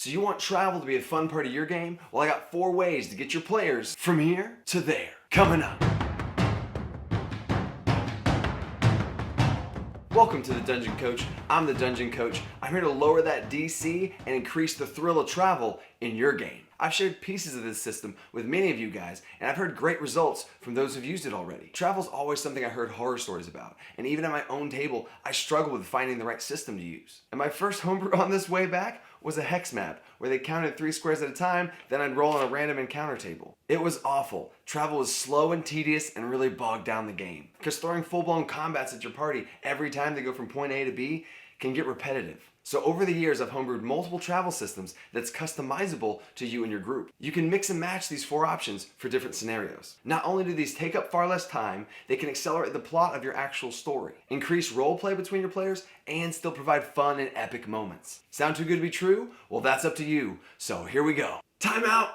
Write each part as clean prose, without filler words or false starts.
So you want travel to be a fun part of your game? Well, I got 4 ways to get your players from here to there. Coming up. Welcome to the Dungeon Coach. I'm the Dungeon Coach. I'm here to lower that DC and increase the thrill of travel in your game. I've shared pieces of this system with many of you guys, and I've heard great results from those who've used it already. Travel's always something I heard horror stories about, and even at my own table, I struggled with finding the right system to use. And my first homebrew on this way back was a hex map, where they counted 3 squares at a time, then I'd roll on a random encounter table. It was awful. Travel was slow and tedious and really bogged down the game, because throwing full-blown combats at your party every time they go from point A to B can get repetitive. So over the years, I've homebrewed multiple travel systems that's customizable to you and your group. You can mix and match these 4 options for different scenarios. Not only do these take up far less time, they can accelerate the plot of your actual story, increase role play between your players, and still provide fun and epic moments. Sound too good to be true? Well, that's up to you. So here we go. Time out!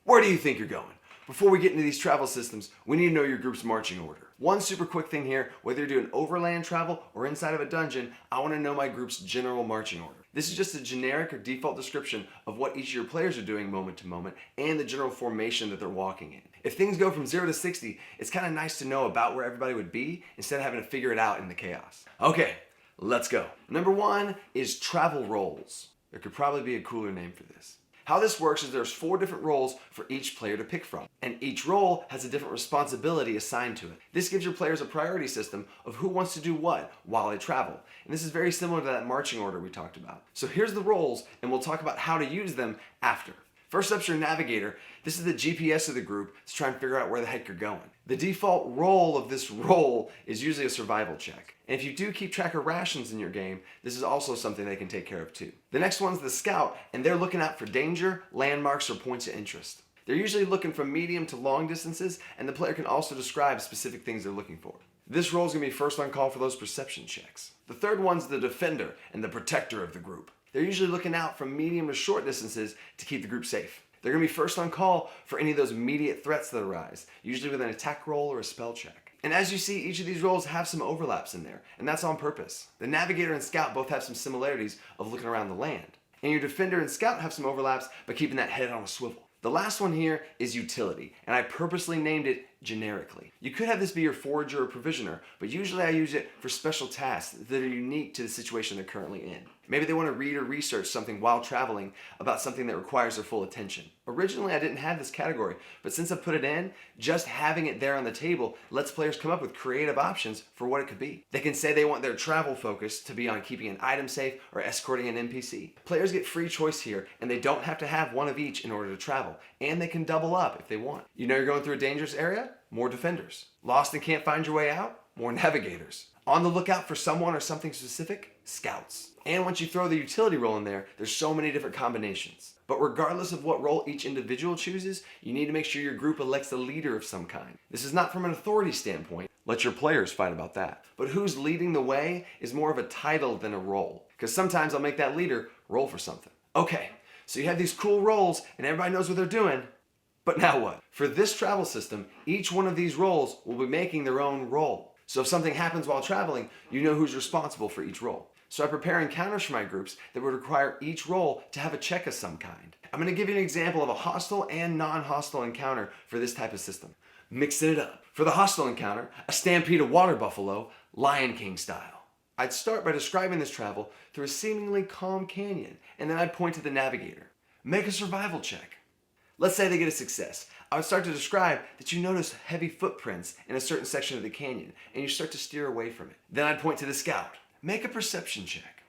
Where do you think you're going? Before we get into these travel systems, we need to know your group's marching order. One super quick thing here, whether you're doing overland travel or inside of a dungeon, I want to know my group's general marching order. This is just a generic or default description of what each of your players are doing moment to moment and the general formation that they're walking in. If things go from 0 to 60, it's kind of nice to know about where everybody would be instead of having to figure it out in the chaos. Okay, let's go. Number 1 is travel roles. There could probably be a cooler name for this. How this works is there's 4 different roles for each player to pick from, and each role has a different responsibility assigned to it. This gives your players a priority system of who wants to do what while they travel, and this is very similar to that marching order we talked about. So here's the roles, and we'll talk about how to use them after. First up's your navigator. This is the GPS of the group to try and figure out where the heck you're going. The default role of this role is usually a survival check. And if you do keep track of rations in your game, this is also something they can take care of too. The next one's the scout, and they're looking out for danger, landmarks, or points of interest. They're usually looking from medium to long distances, and the player can also describe specific things they're looking for. This role is going to be first on call for those perception checks. The third one's the defender and the protector of the group. They're usually looking out from medium to short distances to keep the group safe. They're going to be first on call for any of those immediate threats that arise, usually with an attack roll or a spell check. And as you see, each of these roles have some overlaps in there, and that's on purpose. The navigator and scout both have some similarities of looking around the land. And your defender and scout have some overlaps by keeping that head on a swivel. The last one here is utility, and I purposely named it generically. You could have this be your forager or provisioner, but usually I use it for special tasks that are unique to the situation they're currently in. Maybe they want to read or research something while traveling about something that requires their full attention. Originally, I didn't have this category, but since I've put it in, just having it there on the table lets players come up with creative options for what it could be. They can say they want their travel focus to be on keeping an item safe or escorting an NPC. Players get free choice here, and they don't have to have one of each in order to travel, and they can double up if they want. You know you're going through a dangerous area? More defenders. Lost and can't find your way out? More navigators. On the lookout for someone or something specific? Scouts. And once you throw the utility role in there, there's so many different combinations. But regardless of what role each individual chooses, you need to make sure your group elects a leader of some kind. This is not from an authority standpoint. Let your players fight about that. But who's leading the way is more of a title than a role. Because sometimes I'll make that leader roll for something. Okay, so you have these cool roles and everybody knows what they're doing. But now what? For this travel system, each one of these roles will be making their own role. So if something happens while traveling, you know who's responsible for each role. So I prepare encounters for my groups that would require each role to have a check of some kind. I'm going to give you an example of a hostile and non-hostile encounter for this type of system. Mixing it up. For the hostile encounter, a stampede of water buffalo, Lion King style. I'd start by describing this travel through a seemingly calm canyon, and then I'd point to the navigator. Make a survival check. Let's say they get a success. I would start to describe that you notice heavy footprints in a certain section of the canyon, and you start to steer away from it. Then I'd point to the scout. Make a perception check.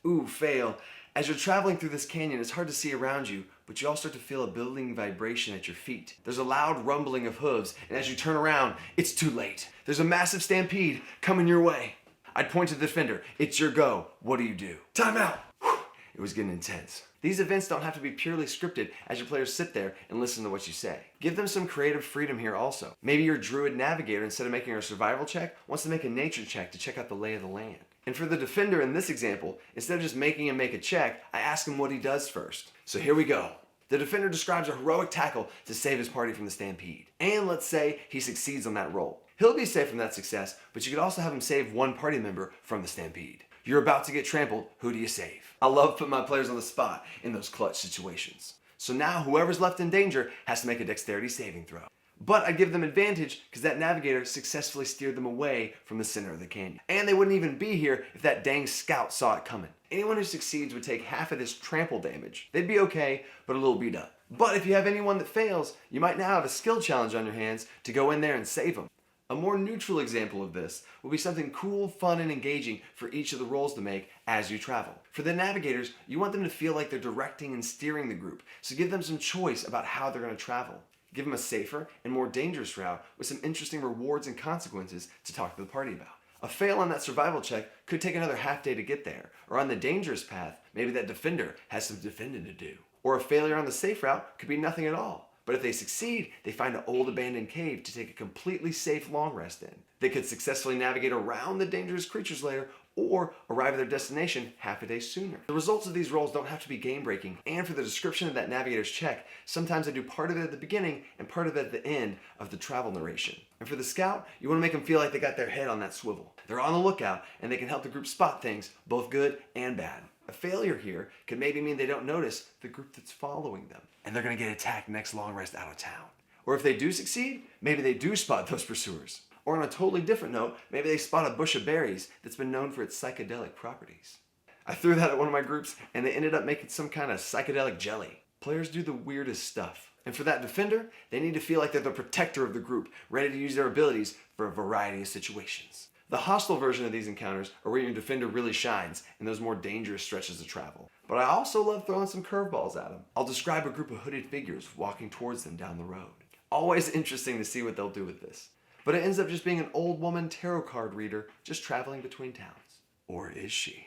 Ooh, fail. As you're traveling through this canyon, it's hard to see around you, but you all start to feel a building vibration at your feet. There's a loud rumbling of hooves, and as you turn around, it's too late. There's a massive stampede coming your way. I'd point to the defender. It's your go. What do you do? Time out. Whew. It was getting intense. These events don't have to be purely scripted as your players sit there and listen to what you say. Give them some creative freedom here also. Maybe your druid navigator, instead of making a survival check, wants to make a nature check to check out the lay of the land. And for the defender in this example, instead of just making him make a check, I ask him what he does first. So here we go. The defender describes a heroic tackle to save his party from the stampede. And let's say he succeeds on that roll. He'll be safe from that success, but you could also have him save one party member from the stampede. You're about to get trampled. Who do you save? I love putting my players on the spot in those clutch situations. So now whoever's left in danger has to make a dexterity saving throw. But I give them advantage because that navigator successfully steered them away from the center of the canyon. And they wouldn't even be here if that dang scout saw it coming. Anyone who succeeds would take half of this trample damage. They'd be okay, but a little beat up. But if you have anyone that fails, you might now have a skill challenge on your hands to go in there and save them. A more neutral example of this will be something cool, fun, and engaging for each of the roles to make as you travel. For the navigators, you want them to feel like they're directing and steering the group, so give them some choice about how they're going to travel. Give them a safer and more dangerous route with some interesting rewards and consequences to talk to the party about. A fail on that survival check could take another half day to get there, or on the dangerous path, maybe that defender has some defending to do. Or a failure on the safe route could be nothing at all. But if they succeed, they find an old abandoned cave to take a completely safe long rest in. They could successfully navigate around the dangerous creatures lair or arrive at their destination half a day sooner. The results of these roles don't have to be game breaking, and for the description of that navigator's check, sometimes I do part of it at the beginning and part of it at the end of the travel narration. And for the scout, you want to make them feel like they got their head on that swivel. They're on the lookout and they can help the group spot things, both good and bad. A failure here could maybe mean they don't notice the group that's following them, and they're going to get attacked next long rest out of town. Or if they do succeed, maybe they do spot those pursuers. Or on a totally different note, maybe they spot a bush of berries that's been known for its psychedelic properties. I threw that at one of my groups and they ended up making some kind of psychedelic jelly. Players do the weirdest stuff. And for that defender, they need to feel like they're the protector of the group, ready to use their abilities for a variety of situations. The hostile version of these encounters are where your defender really shines in those more dangerous stretches of travel. But I also love throwing some curveballs at them. I'll describe a group of hooded figures walking towards them down the road. Always interesting to see what they'll do with this. But it ends up just being an old woman tarot card reader just traveling between towns. Or is she?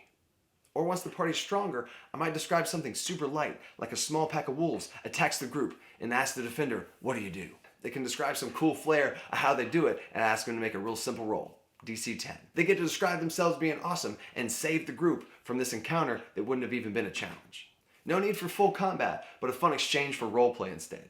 Or once the party's stronger, I might describe something super light, like a small pack of wolves attacks the group and asks the defender, what do? They can describe some cool flair of how they do it and ask them to make a real simple roll. DC 10. They get to describe themselves being awesome and save the group from this encounter that wouldn't have even been a challenge. No need for full combat, but a fun exchange for roleplay instead.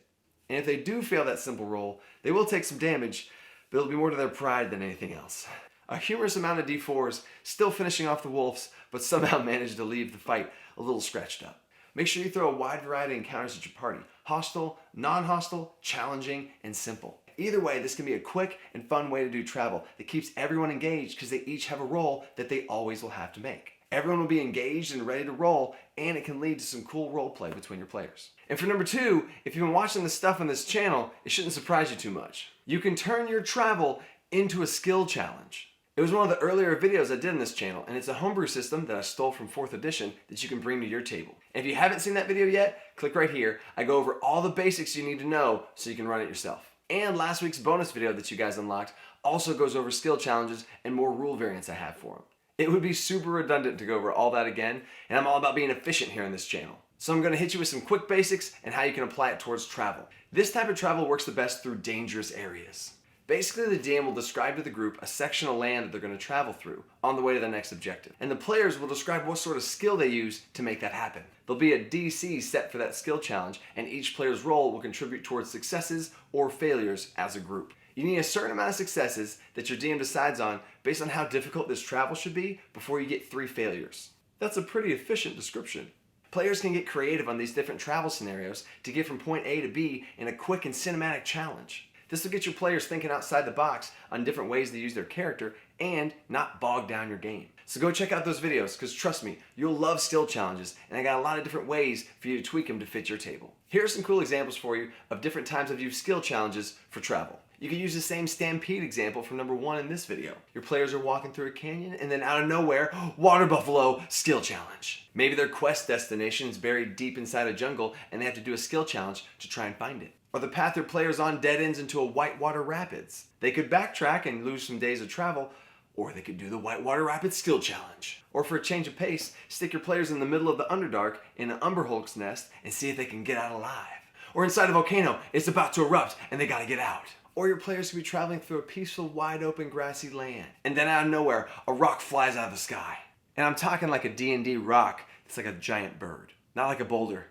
And if they do fail that simple roll, they will take some damage, but it'll be more to their pride than anything else. A humorous amount of D4s, still finishing off the wolves, but somehow managed to leave the fight a little scratched up. Make sure you throw a wide variety of encounters at your party. Hostile, non-hostile, challenging, and simple. Either way, this can be a quick and fun way to do travel that keeps everyone engaged because they each have a role that they always will have to make. Everyone will be engaged and ready to roll, and it can lead to some cool role play between your players. And for number 2, if you've been watching the stuff on this channel, it shouldn't surprise you too much. You can turn your travel into a skill challenge. It was one of the earlier videos I did on this channel, and it's a homebrew system that I stole from 4th edition that you can bring to your table. And if you haven't seen that video yet, click right here. I go over all the basics you need to know so you can run it yourself. And last week's bonus video that you guys unlocked also goes over skill challenges and more rule variants I have for them. It would be super redundant to go over all that again, and I'm all about being efficient here on this channel. So I'm going to hit you with some quick basics and how you can apply it towards travel. This type of travel works the best through dangerous areas. Basically, the DM will describe to the group a section of land that they're going to travel through on the way to the next objective. And the players will describe what sort of skill they use to make that happen. There'll be a DC set for that skill challenge, and each player's role will contribute towards successes or failures as a group. You need a certain amount of successes that your DM decides on based on how difficult this travel should be before you get 3 failures. That's a pretty efficient description. Players can get creative on these different travel scenarios to get from point A to B in a quick and cinematic challenge. This will get your players thinking outside the box on different ways to use their character and not bog down your game. So go check out those videos, because trust me, you'll love skill challenges, and I got a lot of different ways for you to tweak them to fit your table. Here are some cool examples for you of different times I've used skill challenges for travel. You can use the same stampede example from number 1 in this video. Your players are walking through a canyon and then out of nowhere, water buffalo skill challenge. Maybe their quest destination is buried deep inside a jungle and they have to do a skill challenge to try and find it. Or the path their players on dead ends into a whitewater rapids. They could backtrack and lose some days of travel, or they could do the whitewater rapids skill challenge. Or for a change of pace, stick your players in the middle of the Underdark in an Umberhulk's nest and see if they can get out alive. Or inside a volcano, it's about to erupt and they gotta get out. Or your players could be traveling through a peaceful, wide open, grassy land. And then out of nowhere, a rock flies out of the sky. And I'm talking like a D&D rock that's like a giant bird. Not like a boulder.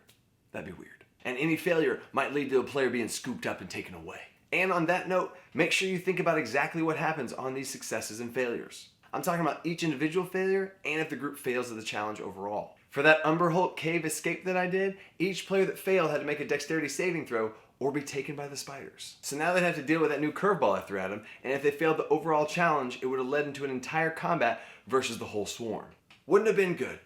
That'd be weird. And any failure might lead to a player being scooped up and taken away. And on that note, make sure you think about exactly what happens on these successes and failures. I'm talking about each individual failure and if the group fails at the challenge overall. For that Umber Hulk cave escape that I did, each player that failed had to make a dexterity saving throw or be taken by the spiders. So now they'd have to deal with that new curveball I threw at them, and if they failed the overall challenge, it would have led into an entire combat versus the whole swarm. Wouldn't have been good.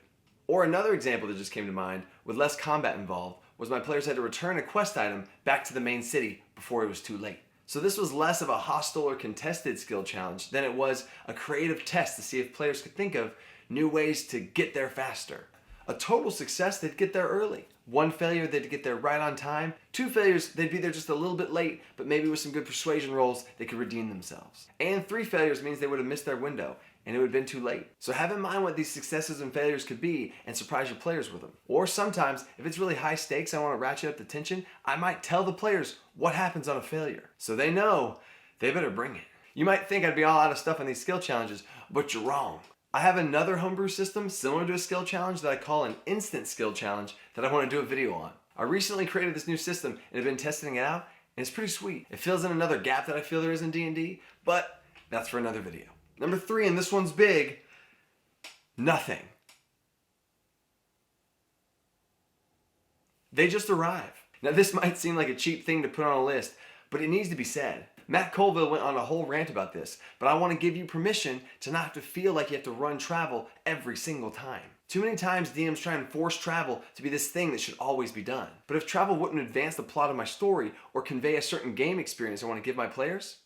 Or another example that just came to mind, with less combat involved, was my players had to return a quest item back to the main city before it was too late. So this was less of a hostile or contested skill challenge than it was a creative test to see if players could think of new ways to get there faster. A total success, they'd get there early. One failure, they'd get there right on time. Two failures, they'd be there just a little bit late, but maybe with some good persuasion rolls, they could redeem themselves. And three failures means they would have missed their window, and it would have been too late. So have in mind what these successes and failures could be and surprise your players with them. Or sometimes, if it's really high stakes, I want to ratchet up the tension, I might tell the players what happens on a failure. So they know they better bring it. You might think I'd be all out of stuff on these skill challenges, but you're wrong. I have another homebrew system similar to a skill challenge that I call an instant skill challenge that I want to do a video on. I recently created this new system and have been testing it out, and it's pretty sweet. It fills in another gap that I feel there is in D&D, but that's for another video. Number 3, and this one's big, nothing. They just arrive. Now this might seem like a cheap thing to put on a list, but it needs to be said. Matt Colville went on a whole rant about this, but I want to give you permission to not have to feel like you have to run travel every single time. Too many times DMs try and force travel to be this thing that should always be done. But if travel wouldn't advance the plot of my story or convey a certain game experience I want to give my players,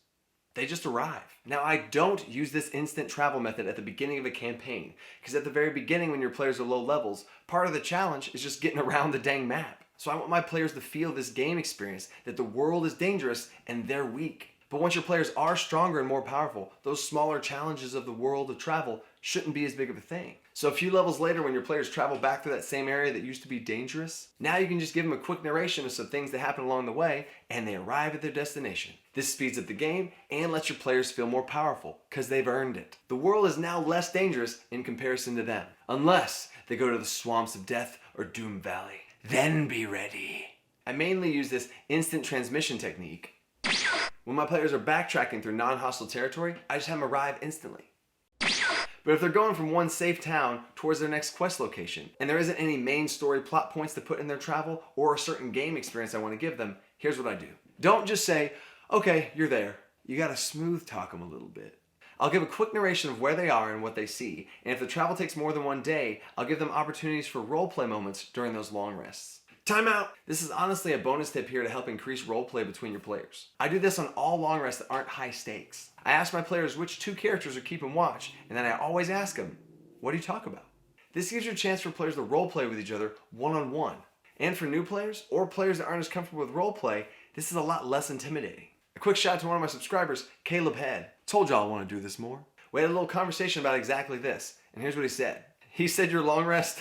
they just arrive. Now I don't use this instant travel method at the beginning of a campaign, because at the very beginning when your players are low levels, part of the challenge is just getting around the dang map. So I want my players to feel this game experience, that the world is dangerous and they're weak. But once your players are stronger and more powerful, those smaller challenges of the world of travel shouldn't be as big of a thing. So a few levels later, when your players travel back through that same area that used to be dangerous, now you can just give them a quick narration of some things that happen along the way, and they arrive at their destination. This speeds up the game and lets your players feel more powerful, because they've earned it. The world is now less dangerous in comparison to them, unless they go to the swamps of death or Doom Valley. Then be ready. I mainly use this instant transmission technique. When my players are backtracking through non-hostile territory, I just have them arrive instantly. But if they're going from one safe town towards their next quest location, and there isn't any main story plot points to put in their travel or a certain game experience I want to give them, here's what I do. Don't just say, okay, you're there. You gotta smooth talk them a little bit. I'll give a quick narration of where they are and what they see, and if the travel takes more than one day, I'll give them opportunities for roleplay moments during those long rests. Time out! This is honestly a bonus tip here to help increase roleplay between your players. I do this on all long rests that aren't high stakes. I ask my players which two characters are keeping watch, and then I always ask them, what do you talk about? This gives you a chance for players to roleplay with each other one-on-one. And for new players, or players that aren't as comfortable with roleplay, this is a lot less intimidating. A quick shout out to one of my subscribers, Caleb Head. Told y'all I want to do this more. We had a little conversation about exactly this, and here's what he said. He said your long rest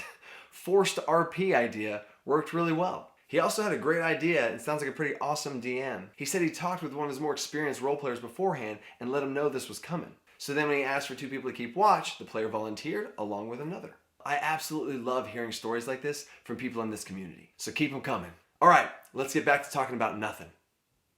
forced RP idea worked really well. He also had a great idea and sounds like a pretty awesome DM. He said he talked with one of his more experienced role players beforehand and let him know this was coming. So then when he asked for 2 people to keep watch, the player volunteered along with another. I absolutely love hearing stories like this from people in this community. So keep them coming. All right, let's get back to talking about nothing.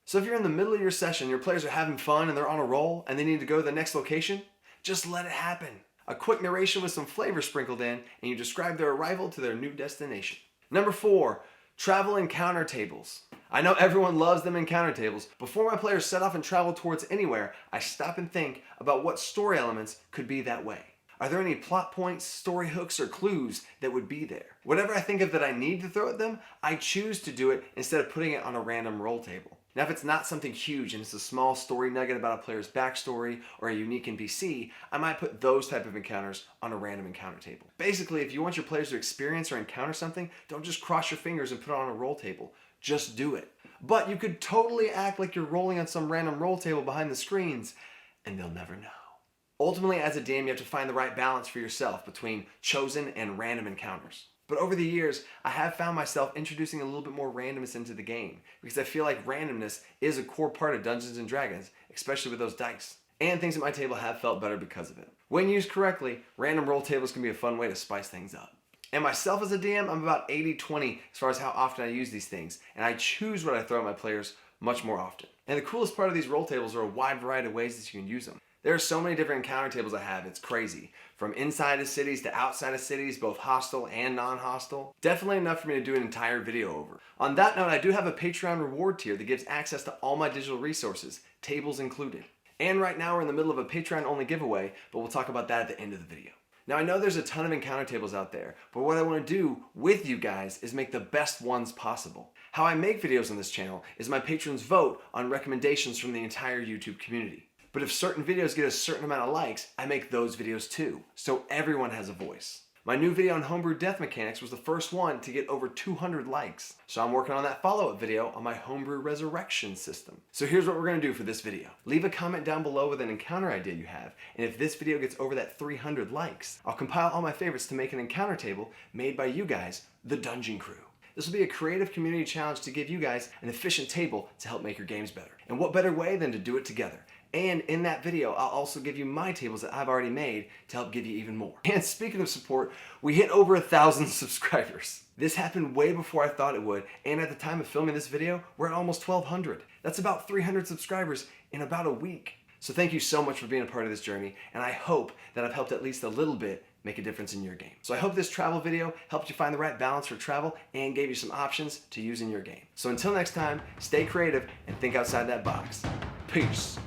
So if you're in the middle of your session, your players are having fun and they're on a roll and they need to go to the next location, just let it happen. A quick narration with some flavor sprinkled in and you describe their arrival to their new destination. Number 4, travel encounter tables. I know everyone loves them encounter tables. Before my players set off and travel towards anywhere, I stop and think about what story elements could be that way. Are there any plot points, story hooks, or clues that would be there? Whatever I think of that I need to throw at them, I choose to do it instead of putting it on a random roll table. Now if it's not something huge and it's a small story nugget about a player's backstory or a unique NPC, I might put those type of encounters on a random encounter table. Basically, if you want your players to experience or encounter something, don't just cross your fingers and put it on a roll table. Just do it. But you could totally act like you're rolling on some random roll table behind the screens and they'll never know. Ultimately, as a DM, you have to find the right balance for yourself between chosen and random encounters. But over the years, I have found myself introducing a little bit more randomness into the game because I feel like randomness is a core part of Dungeons & Dragons, especially with those dice. And things at my table have felt better because of it. When used correctly, random roll tables can be a fun way to spice things up. And myself as a DM, I'm about 80-20 as far as how often I use these things, and I choose what I throw at my players much more often. And the coolest part of these roll tables are a wide variety of ways that you can use them. There are so many different encounter tables I have, it's crazy. From inside of cities to outside of cities, both hostile and non-hostile. Definitely enough for me to do an entire video over. On that note, I do have a Patreon reward tier that gives access to all my digital resources, tables included. And right now we're in the middle of a Patreon only giveaway, but we'll talk about that at the end of the video. Now I know there's a ton of encounter tables out there, but what I want to do with you guys is make the best ones possible. How I make videos on this channel is my patrons vote on recommendations from the entire YouTube community. But if certain videos get a certain amount of likes, I make those videos too, so everyone has a voice. My new video on homebrew death mechanics was the first one to get over 200 likes. So I'm working on that follow-up video on my homebrew resurrection system. So here's what we're gonna do for this video. Leave a comment down below with an encounter idea you have, and if this video gets over that 300 likes, I'll compile all my favorites to make an encounter table made by you guys, the Dungeon Crew. This will be a creative community challenge to give you guys an efficient table to help make your games better. And what better way than to do it together? And in that video, I'll also give you my tables that I've already made to help give you even more. And speaking of support, we hit over 1,000 subscribers. This happened way before I thought it would, and at the time of filming this video, we're at almost 1,200. That's about 300 subscribers in about a week. So thank you so much for being a part of this journey, and I hope that I've helped at least a little bit make a difference in your game. So I hope this travel video helped you find the right balance for travel and gave you some options to use in your game. So until next time, stay creative and think outside that box. Peace.